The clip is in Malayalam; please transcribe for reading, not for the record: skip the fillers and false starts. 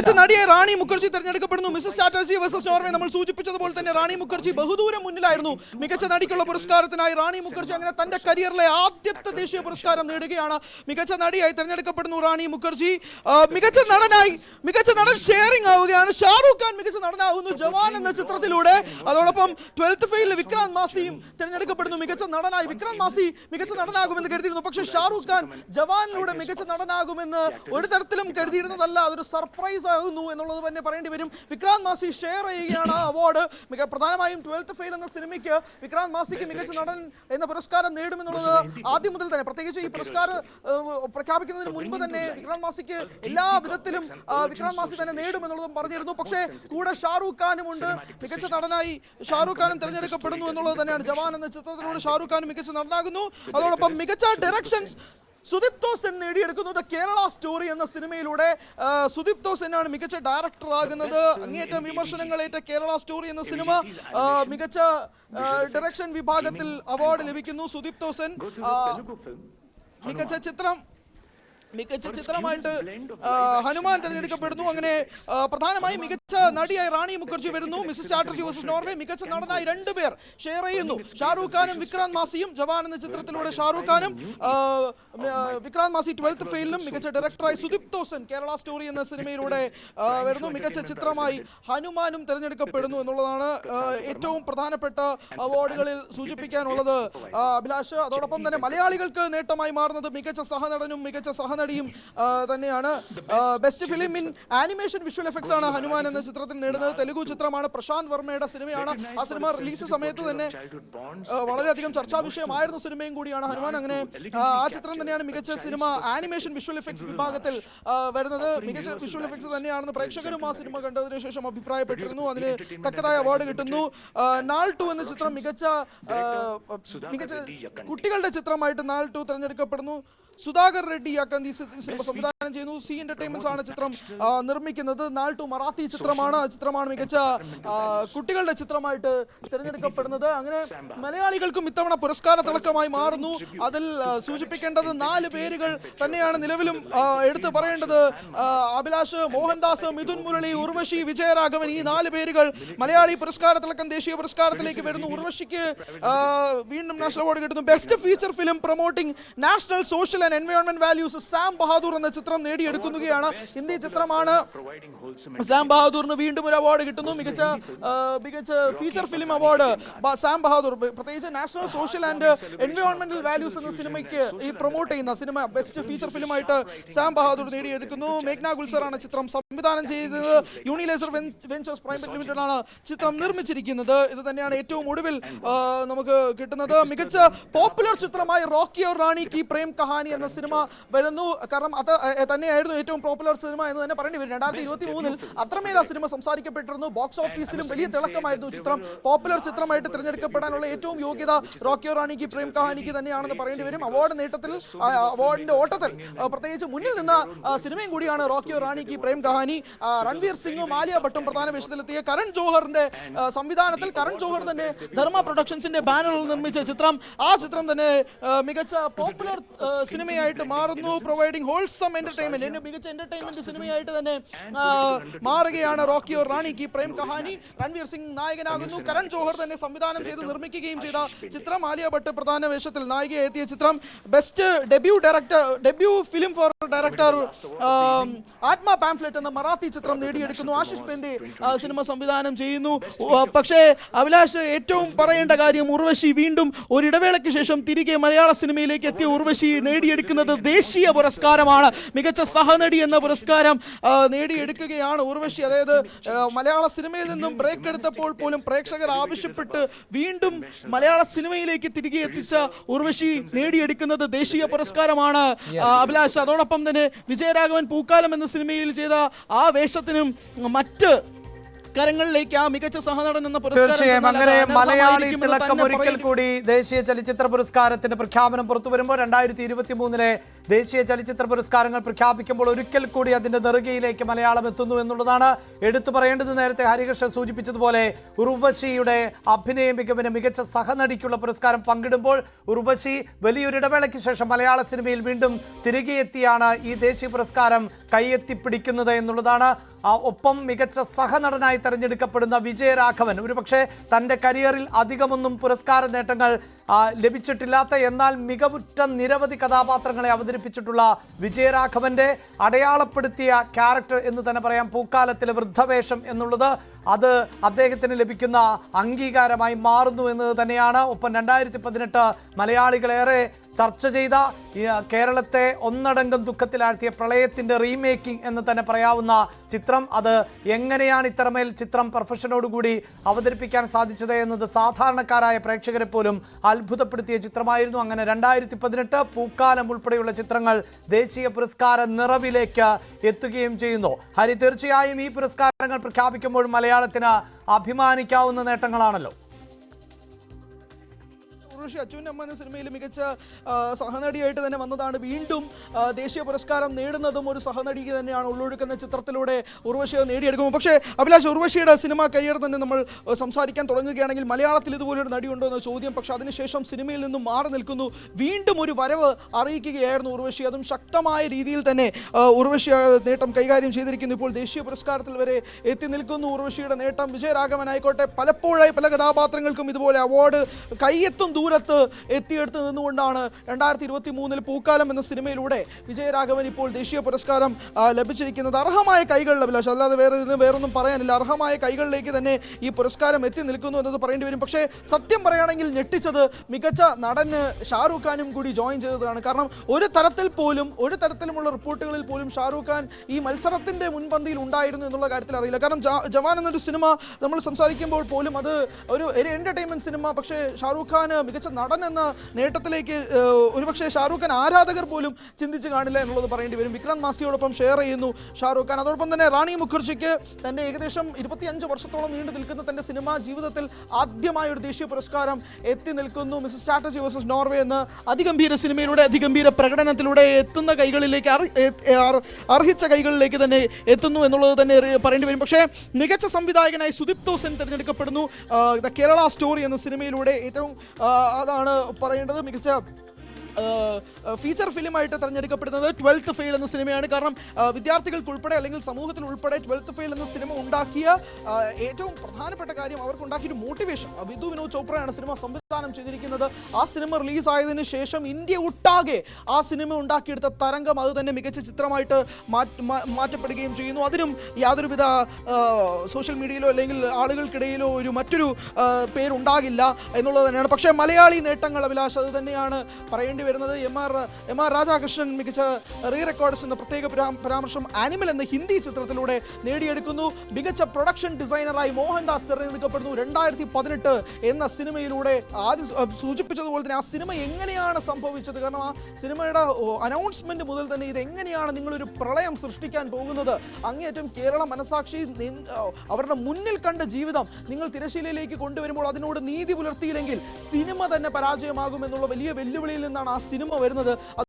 മികച്ച നടിയായി റാണി മുഖർജി തെരഞ്ഞെടുക്കപ്പെടുന്നു. മിസസ് ചാറ്റർജി വേഴ്സസ് നോർവേ നമ്മൾ സൂചിപ്പിച്ചതുപോലെ തന്നെ റാണി മുഖർജി ബഹുദൂരം മുന്നിലായിരുന്നു. മികച്ച നടിക്കുള്ള പുരസ്കാരത്തിനായി റാണി മുഖർജി അങ്ങനെ തന്റെ കരിയറിലെ ആദ്യത്തെ ദേശീയ പുരസ്കാരം നേടുകയാണ്. മികച്ച നടിയായി തെരഞ്ഞെടുക്കപ്പെടുന്നു റാണി മുഖർജി. മികച്ച നടൻ ഷെയറിംഗ് ആവുകയാണ്. ഷാറൂഖ് ഖാൻ മികച്ച നടനാകുന്നു ജവാൻ എന്ന ചിത്രത്തിലൂടെ. അതോടൊപ്പം 12th ഫെയിലിൽ വിക്രാന്ത് മാസിയും തെരഞ്ഞെടുക്കപ്പെടുന്നു മികച്ച നടനായി. വിക്രാന്ത് മാസി മികച്ച നടനാകുമെന്ന് കരുതിയിരുന്നു, പക്ഷേ ഷാറൂഖ് ഖാൻ ജവാനിലൂടെ മികച്ച നടനാകുമെന്ന് ഒരു തരത്തിലും കരുതിയിരുന്നതല്ല. അതൊരു സർപ്രൈസ് ആകുന്നു എന്നുള്ളത് തന്നെ പറയേണ്ടി വരും. വിക്രാന്ത് മാസി ഷെയർ ചെയ്യുകയാണ് അവാർഡ്. പ്രധാനമായും 12th ഫെയിൽ എന്ന സിനിമയ്ക്ക് വിക്രാന്ത് മാസിക്ക് മികച്ച നടൻ എന്ന പുരസ്കാരം നേടുമെന്നുള്ളത് ആദ്യം മുതൽ തന്നെ, പ്രത്യേകിച്ച് ഈ പുരസ്കാരം പ്രഖ്യാപിക്കുന്നതിന് മുൻപ് തന്നെ വിക്രാന്ത് മാസിക്ക് എല്ലാ വിധത്തിലും വിക്രാന്ത് മാസി തന്നെ നേടുമെന്നുള്ളതും പറഞ്ഞിരുന്നു. പക്ഷേ കൂടെ ഷാറൂഖ് ഖാനും ഉണ്ട്. മികച്ച നടനായി ഷാറൂഖ് ഖാനും തെരഞ്ഞെടുക്കപ്പെടുന്നു എന്നുള്ളത് തന്നെയാണ്. ജവാൻ എന്ന ചിത്രത്തിലൂടെ ഷാറൂഖ് ഖാനും മികച്ച നടനാകുന്നു. അതോടൊപ്പം മികച്ച ഡയറക്ഷൻസ് സുദീപ്തോ സെൻ നേടിയെടുക്കുന്നത് കേരള സ്റ്റോറി എന്ന സിനിമയിലൂടെ. സുദീപ്തോ സെൻ ആണ് മികച്ച ഡയറക്ടർ ആകുന്നത്. അങ്ങേയറ്റം വിമർശനങ്ങളേറ്റ കേരള സ്റ്റോറി എന്ന സിനിമ മികച്ച ഡയറക്ഷൻ വിഭാഗത്തിൽ അവാർഡ് ലഭിക്കുന്നു. സുദീപ്തോ സെൻ മികച്ച ചിത്രമായിട്ട് ഹനുമാൻ തെരഞ്ഞെടുക്കപ്പെടുന്നു. അങ്ങനെ പ്രധാനമായും മികച്ച നടിയായി റാണി മുഖർജി വരുന്നു. മിസസ് ചാറ്റർജി വേഴ്സസ് നോർവേ മികച്ച നടനായി രണ്ടുപേർ ഷെയർ ചെയ്യുന്നു. ഷാറൂഖ് ഖാനും വിക്രാന്ത് മാസിയും. ജവാൻ എന്ന ചിത്രത്തിലൂടെ ഷാറൂഖ് ഖാനും വിക്രാന്ത് മാസി 12th ഫെയിലിലും. മികച്ച ഡയറക്ടറായി സുദീപ്തോ സെൻ കേരള സ്റ്റോറി എന്ന സിനിമയിലൂടെ വരുന്നു. മികച്ച ചിത്രമായി ഹനുമാനും തെരഞ്ഞെടുക്കപ്പെടുന്നു എന്നുള്ളതാണ് ഏറ്റവും പ്രധാനപ്പെട്ട അവാർഡുകളിൽ സൂചിപ്പിക്കാനുള്ളത് അഭിലാഷ്. അതോടൊപ്പം തന്നെ മലയാളികൾക്ക് നേട്ടമായി മാറുന്നത് മികച്ച സഹനടനും മികച്ച സഹനടിയും തന്നെയാണ്. Best film in animation visual effects ആണ് ഹനുമാൻ എന്ന ചിത്രത്തിൽ നേടുന്നത്. തെലുഗു ചിത്രമാണ്, പ്രശാന്ത് വർമ്മയുടെ സിനിമയാണ്. ആ സിനിമ റിലീസ് സമയത്ത് തന്നെ വളരെയധികം ചർച്ചാ വിഷയമായിരുന്ന സിനിമയും കൂടിയാണ് ഹനുമാൻ. അങ്ങനെ ആ ചിത്രം തന്നെയാണ് മികച്ച സിനിമ ആനിമേഷൻ വിഷ്വൽ എഫക്ട്സ് വിഭാഗത്തിൽ വരുന്നത്. മികച്ച വിഷ്വൽ എഫക്ട്സ് തന്നെയാണെന്ന് പ്രേക്ഷകരും ആ സിനിമ കണ്ടതിനു ശേഷം അഭിപ്രായപ്പെട്ടിരുന്നു. അതിന് തക്കതായ അവാർഡ് കിട്ടുന്നു. നാൾ 2 എന്ന ചിത്രം മികച്ച കുട്ടികളുടെ ചിത്രമായിട്ട് നാൾ 2 തെരഞ്ഞെടുക്കപ്പെടുന്നു. സുധാകർ റെഡ്ഡി യാക്കന്തി സിനിമ സംവിധാനം ചെയ്യുന്നു. സി എന്റർടൈൻമെന്റ്സ് ആണ് ചിത്രം നിർമ്മിക്കുന്നത്. നാൾ 2 മറാത്തി ചിത്രമാണ്. ചിത്രമാണ് മികച്ച കുട്ടികളുടെ ചിത്രമായിട്ട് തിരഞ്ഞെടുക്കപ്പെടുന്നത്. അങ്ങനെ മലയാളികൾക്കും ഇത്തവണ പുരസ്കാര തിളക്കമായി മാറുന്നു. അതിൽ സൂചിപ്പിക്കേണ്ടത് 4 പേരുകൾ തന്നെയാണ് നിലവിലും എടുത്തു പറയേണ്ടത്. അഭിലാഷ്, മോഹൻദാസ്, മിഥുൻ മുരളി, ഉർവശി, വിജയരാഘവൻ, ഈ 4 പേരുകൾ മലയാളി പുരസ്കാര തിളക്കം ദേശീയ പുരസ്കാരത്തിലേക്ക് വരുന്നു. ഉർവശിക്ക് വീണ്ടും നാഷണൽ അവാർഡ് കിട്ടുന്നു. Best feature film promoting national social and environment values Sam Bahadur എന്ന ചിത്രം നേടിയെടുക്കുകയാണ്. ഹിന്ദി ചിത്രമാണ്. സാം ബഹാദൂറിന് വീണ്ടും ഒരു അവാർഡ് കിട്ടുന്നു. മികച്ച feature film award Sam Bahadur. പ്രത്യേകിച്ച് നാഷണൽ സോഷ്യൽ ആൻഡ് എൻവയോൺമെന്റൽ വാല്യൂസ് എന്ന സിനിമയ്ക്ക് ഈ പ്രൊമോട്ട് ചെയ്യുന്ന സിനിമ ബെസ്റ്റ് ഫീച്ചർ ഫിലിമായിട്ട് സാം ബഹാദൂർ നേടിയെടുക്കുന്നു. മേഘ്ന ഗുൽസർ ആണ് ചിത്രം സംവിധാനം ചെയ്തത്. യൂണിലേസർ വെഞ്ചേഴ്സ് പ്രൈവറ്റ് ലിമിറ്റഡ് ആണ് ചിത്രം നിർമ്മിച്ചിരിക്കുന്നത്. ഇത് തന്നെയാണ് ഏറ്റവും ഒടുവിൽ നമുക്ക് കിട്ടുന്നത്. മികച്ച പോപ്പുലർ ചിത്രമായി റോക്കി ഓർ റാണി കി പ്രേം കഹാനി എന്ന സിനിമ വരുന്നു. കാരണം അത് തന്നെയായിരുന്നു ഏറ്റവും പോപ്പുലർ സിനിമ എന്ന് തന്നെ പറയേണ്ടി വരും. 2023 അത്രമേൽ ആ സിനിമ സംസാരിക്കപ്പെട്ടിരുന്നു. ബോക്സ് ഓഫീസിലും വലിയ തിളക്കമായിരുന്നു ചിത്രം. പോപ്പുലർ ചിത്രമായിട്ട് തിരഞ്ഞെടുക്കപ്പെടാനുള്ള ഏറ്റവും യോഗ്യത റോക്കി ഓർ റാണി കി പ്രേം കഹാനിക്ക് തന്നെയാണെന്ന് പറയേണ്ടി വരും. അവാർഡിന്റെ ഓട്ടത്തിൽ പ്രത്യേകിച്ച് മുന്നിൽ നിന്ന സിനിമയും കൂടിയാണ് റോക്കി ഓർ റാണി കി പ്രേം കഹാനി. രൺവീർ സിംഗും ആലിയ ഭട്ടും പ്രധാന വേഷത്തിലെത്തിയ കരൺ ജോഹറിന്റെ സംവിധാനത്തിൽ കരൺ ജോഹർ തന്നെ ധർമ്മ പ്രൊഡക്ഷൻസിന്റെ ബാനറിൽ നിർമ്മിച്ച ചിത്രം, ആ ചിത്രം തന്നെ മികച്ച പോപ്പുലർ സിനിമയായിട്ട് മാറുന്നു. പ്രൊവൈഡിംഗ് ഹോൾസം എന്റർടൈൻമെന്റ്, മികച്ച എന്റർടൈൻമെന്റ് സിനിമയായിട്ട് തന്നെ മാറുകയാണ് റോക്കി ഓർ റാണി കി പ്രേം കഹാനി. രൺവീർ സിംഗ് നായകനാകുന്നു. കരൺ ജോഹർ തന്നെ സംവിധാനം ചെയ്ത് നിർമ്മിക്കുകയും ചെയ്ത ചിത്രം. ആലിയ ഭട്ട് പ്രധാന വേഷത്തിൽ നായികയായി എത്തിയ ചിത്രം. Best debut film four director ആത്മ പാംഫ്ലെറ്റ് എന്ന മറാത്തി ചിത്രം നേടിയെടുക്കുന്നു. ആശിഷ് ബെന്ദെ സിനിമ സംവിധാനം ചെയ്യുന്നു. പക്ഷേ അഭിലാഷ്, ഏറ്റവും പറയേണ്ട കാര്യം, ഉർവശി വീണ്ടും ഒരിടവേളയ്ക്ക് ശേഷം തിരികെ മലയാള സിനിമയിലേക്ക് എത്തിയ ഉർവശി നേടിയെടുക്കുന്നത് ദേശീയ പുരസ്കാരമാണ്. മികച്ച സഹനടി എന്ന പുരസ്കാരം നേടിയെടുക്കുകയാണ് ഉർവശി. അതായത് മലയാള സിനിമയിൽ നിന്നും ബ്രേക്ക് എടുത്തപ്പോൾ പോലും പ്രേക്ഷകർ ആവശ്യപ്പെട്ട് വീണ്ടും മലയാള സിനിമയിലേക്ക് തിരികെ എത്തിച്ച ഉർവശി നേടിയെടുക്കുന്നത് ദേശീയ പുരസ്കാരമാണ് അഭിലാഷ്. അതോടൊപ്പം തന്നെ വിജയരാഘവൻ പൂക്കാലം എന്ന സിനിമയിൽ ചെയ്ത ആ വേഷത്തിനും മറ്റ് കരങ്ങളിലേക്ക് ആ മികച്ച സഹനടൻ എന്ന തീർച്ചയായും അങ്ങനെ മലയാളി തിളക്കം ഒരിക്കൽ കൂടി ദേശീയ ചലച്ചിത്ര പുരസ്കാരത്തിന്റെ പ്രഖ്യാപനം പുറത്തു വരുമ്പോൾ 2023 ദേശീയ ചലച്ചിത്ര പുരസ്കാരങ്ങൾ പ്രഖ്യാപിക്കുമ്പോൾ ഒരിക്കൽ കൂടി അതിന്റെ നെറുകയിലേക്ക് മലയാളം എത്തുന്നു എന്നുള്ളതാണ് എടുത്തു പറയേണ്ടത്. നേരത്തെ ഹരികൃഷ്ണൻ സൂചിപ്പിച്ചതുപോലെ ഉർവശിയുടെ അഭിനയ മികവിന് മികച്ച സഹനടിക്കുള്ള പുരസ്കാരം പങ്കിടുമ്പോൾ ഉർവശി വലിയൊരു ഇടവേളയ്ക്ക് ശേഷം മലയാള സിനിമയിൽ വീണ്ടും തിരികെ എത്തിയാണ് ഈ ദേശീയ പുരസ്കാരം കൈയെത്തിപ്പിടിക്കുന്നത് എന്നുള്ളതാണ്. ഒപ്പം മികച്ച സഹനടനായി തെരഞ്ഞെടുക്കപ്പെടുന്ന വിജയരാഘവൻ, ഒരുപക്ഷെ തൻ്റെ കരിയറിൽ അധികമൊന്നും പുരസ്കാര നേട്ടങ്ങൾ ലഭിച്ചിട്ടില്ലാത്ത എന്നാൽ മികവുറ്റ നിരവധി കഥാപാത്രങ്ങളെ അവതരിപ്പിച്ചിട്ടുള്ള വിജയരാഘവന്റെ അടയാളപ്പെടുത്തിയ ക്യാരക്ടർ എന്ന് തന്നെ പറയാം പൂക്കാലത്തിലെ വൃദ്ധവേഷം എന്നുള്ളത്. അത് അദ്ദേഹത്തിന് ലഭിക്കുന്ന അംഗീകാരമായി മാറുന്നു എന്നത് തന്നെയാണ്. ഒപ്പം 2018 മലയാളികളേറെ ചർച്ച ചെയ്ത കേരളത്തെ ഒന്നടങ്കം ദുഃഖത്തിലാഴ്ത്തിയ പ്രളയത്തിൻ്റെ റീമേക്കിംഗ് എന്ന് തന്നെ പറയാവുന്ന ചിത്രം, അത് എങ്ങനെയാണ് ഇത്രമേൽ ചിത്രം പെർഫെക്ഷനോടുകൂടി അവതരിപ്പിക്കാൻ സാധിച്ചത് എന്നത് സാധാരണക്കാരായ പ്രേക്ഷകരെ പോലും അത്ഭുതപ്പെടുത്തിയ ചിത്രമായിരുന്നു. അങ്ങനെ 2018 പൂക്കാലം ഉൾപ്പെടെയുള്ള ചിത്രങ്ങൾ ദേശീയ പുരസ്കാര നിറവിലേക്ക് എത്തുകയും ചെയ്യുന്നു. ഹരി, തീർച്ചയായും ഈ പുരസ്കാരങ്ങൾ പ്രഖ്യാപിക്കുമ്പോൾ മലയാളത്തിന് അഭിമാനിക്കാവുന്ന നേട്ടങ്ങളാണല്ലോ. അച്ഛൻ്റെ അമ്മ എന്ന സിനിമയിൽ മികച്ച സഹനടിയായിട്ട് തന്നെ വന്നതാണ്. വീണ്ടും ദേശീയ പുരസ്കാരം നേടുന്നതും ഒരു സഹനടി തന്നെയാണ്. ഉള്ളൊഴുക്കുന്ന ചിത്രത്തിലൂടെ ഉർവശി നേടിയെടുക്കുമ്പോൾ, പക്ഷേ അഭിലാഷ്, ഉർവശിയുടെ സിനിമാ കരിയർ തന്നെ നമ്മൾ സംസാരിക്കാൻ തുടങ്ങുകയാണെങ്കിൽ മലയാളത്തിൽ ഇതുപോലൊരു നടിയുണ്ടോ എന്ന ചോദ്യം. പക്ഷേ അതിനുശേഷം സിനിമയിൽ നിന്നും മാറി നിൽക്കുന്നു. വീണ്ടും ഒരു വരവ് അറിയിക്കുകയായിരുന്നു ഉർവശി. അതും ശക്തമായ രീതിയിൽ തന്നെ ഉർവശി നേട്ടം കൈകാര്യം ചെയ്തിരിക്കുന്നു. ഇപ്പോൾ ദേശീയ പുരസ്കാരത്തിൽ വരെ എത്തി നിൽക്കുന്നു ഉർവശിയുടെ നേട്ടം. വിജയരാഘവൻ ആയിക്കോട്ടെ, പലപ്പോഴായി പല കഥാപാത്രങ്ങൾക്കും ഇതുപോലെ അവാർഡ് കയ്യെത്തും ദൂരത്ത് എത്തിയെടുത്ത് നിന്നുകൊണ്ടാണ് 2023 പൂക്കാലം എന്ന സിനിമയിലൂടെ വിജയരാഘവൻ ഇപ്പോൾ ദേശീയ പുരസ്കാരം ലഭിച്ചിരിക്കുന്നത്. അർഹമായ കൈകളിൽ, അഭിലാഷ്, അല്ലാതെ വേറൊന്നും പറയാനില്ല. അർഹമായ കൈകളിലേക്ക് തന്നെ ഈ പുരസ്കാരം എത്തി നിൽക്കുന്നു എന്നത് പറയേണ്ടി വരും. പക്ഷേ സത്യം പറയുകയാണെങ്കിൽ ഞെട്ടിച്ചത് മികച്ച നടന് ഷാറൂഖ് ഖാനും കൂടി ജോയിൻ ചെയ്തതാണ്. കാരണം ഒരു തരത്തിലുമുള്ള റിപ്പോർട്ടുകളിൽ പോലും ഷാറൂഖ് ഖാൻ ഈ മത്സരത്തിന്റെ മുൻപന്തിയിൽ ഉണ്ടായിരുന്നു എന്നുള്ള കാര്യത്തിൽ അറിയില്ല. കാരണം ജവാൻ എന്നൊരു സിനിമ നമ്മൾ സംസാരിക്കുമ്പോൾ പോലും അത് ഒരു എന്റർടൈൻമെന്റ് സിനിമ, പക്ഷേ ഷാറൂഖ് ഖാൻ മികച്ച നടൻ എന്ന നേട്ടത്തിലേക്ക് ഒരുപക്ഷെ ഷാറൂഖ് ഖാൻ ആരാധകർ പോലും ചിന്തിച്ച് കാണില്ല എന്നുള്ളത് പറയേണ്ടി വരും. വിക്രാന്ത് മാസിയോടൊപ്പം ഷെയർ ചെയ്യുന്നു ഷാറൂഖ് ഖാൻ. അതോടൊപ്പം തന്നെ റാണി മുഖർജിക്ക് തന്റെ ഏകദേശം 25 വർഷത്തോളം നീണ്ടു നിൽക്കുന്ന തന്റെ സിനിമാ ജീവിതത്തിൽ ആദ്യമായ ഒരു ദേശീയ പുരസ്കാരം എത്തി നിൽക്കുന്നു. മിസസ് ചാറ്റർജി വേഴ്സസ് നോർവേ എന്ന അതിഗംഭീര സിനിമയിലൂടെ അതിഗംഭീര പ്രകടനത്തിലൂടെ എത്തുന്ന കൈകളിലേക്ക് അർഹിച്ച കൈകളിലേക്ക് തന്നെ എത്തുന്നു എന്നുള്ളത് തന്നെ പറയേണ്ടി വരും. പക്ഷേ മികച്ച സംവിധായകനായി സുദീപ്തോ സെൻ തിരഞ്ഞെടുക്കപ്പെടുന്നു. ദ കേരള സ്റ്റോറി എന്ന സിനിമയിലൂടെ ഏറ്റവും അതാണ് പറയേണ്ടത്. മികച്ച ഫീച്ചർ ഫിലിമായിട്ട് തിരഞ്ഞെടുക്കപ്പെടുന്നത് 12th ഫെയിൽ എന്ന സിനിമയാണ്. കാരണം വിദ്യാർത്ഥികൾക്ക് ഉൾപ്പെടെ അല്ലെങ്കിൽ സമൂഹത്തിൽ ഉൾപ്പെടെ 12th ഫെയിൽ എന്ന സിനിമ ഉണ്ടാക്കിയ ഏറ്റവും പ്രധാനപ്പെട്ട കാര്യം, അവർക്കുണ്ടാക്കിയൊരു മോട്ടിവേഷൻ. വിധു വിനോദ് ചോപ്രയാണ് സിനിമ സംവിധാനം ചെയ്തിരിക്കുന്നത്. ആ സിനിമ റിലീസായതിനു ശേഷം ഇന്ത്യ ഒട്ടാകെ ആ സിനിമ ഉണ്ടാക്കിയെടുത്ത തരംഗം അത് തന്നെ മികച്ച ചിത്രമായിട്ട് മാറ്റപ്പെടുകയും ചെയ്യുന്നു. അതിനും യാതൊരുവിധ സോഷ്യൽ മീഡിയയിലോ അല്ലെങ്കിൽ ആളുകൾക്കിടയിലോ മറ്റൊരു പേരുണ്ടാകില്ല എന്നുള്ളത് തന്നെയാണ്. പക്ഷേ മലയാളി നേട്ടങ്ങൾ, അഭിലാഷ്, അത് തന്നെയാണ് പറയേണ്ടി വരുന്നത്. എം ആർ രാധാകൃഷ്ണൻ മികച്ച റീ റെക്കോർഡ്സ് എന്ന പ്രത്യേക പരാമർശം ആനിമൽ എന്ന ഹിന്ദി ചിത്രത്തിലൂടെ നേടിയെടുക്കുന്നു. മികച്ച പ്രൊഡക്ഷൻ ഡിസൈനറായി മോഹൻദാസ് തിരഞ്ഞെടുക്കപ്പെടുന്നു. 2018 എന്ന സിനിമയിലൂടെ ആദ്യം സൂചിപ്പിച്ചതുപോലെ തന്നെ ആ സിനിമ എങ്ങനെയാണ് സംഭവിച്ചത്, കാരണം ആ സിനിമയുടെ അനൗൺസ്മെന്റ് മുതൽ തന്നെ ഇതെങ്ങനെയാണ് നിങ്ങളൊരു പ്രളയം സൃഷ്ടിക്കാൻ പോകുന്നത്, അങ്ങേയറ്റം കേരള മനസാക്ഷി അവരുടെ മുന്നിൽ കണ്ട ജീവിതം നിങ്ങൾ തിരശ്ശീലയിലേക്ക് കൊണ്ടുവരുമ്പോൾ അതിനോട് നീതി പുലർത്തിയില്ലെങ്കിൽ സിനിമ തന്നെ പരാജയമാകുമെന്നുള്ള വലിയ വെല്ലുവിളിയിൽ നിന്നാണ് ആ സിനിമ വരുന്നത്.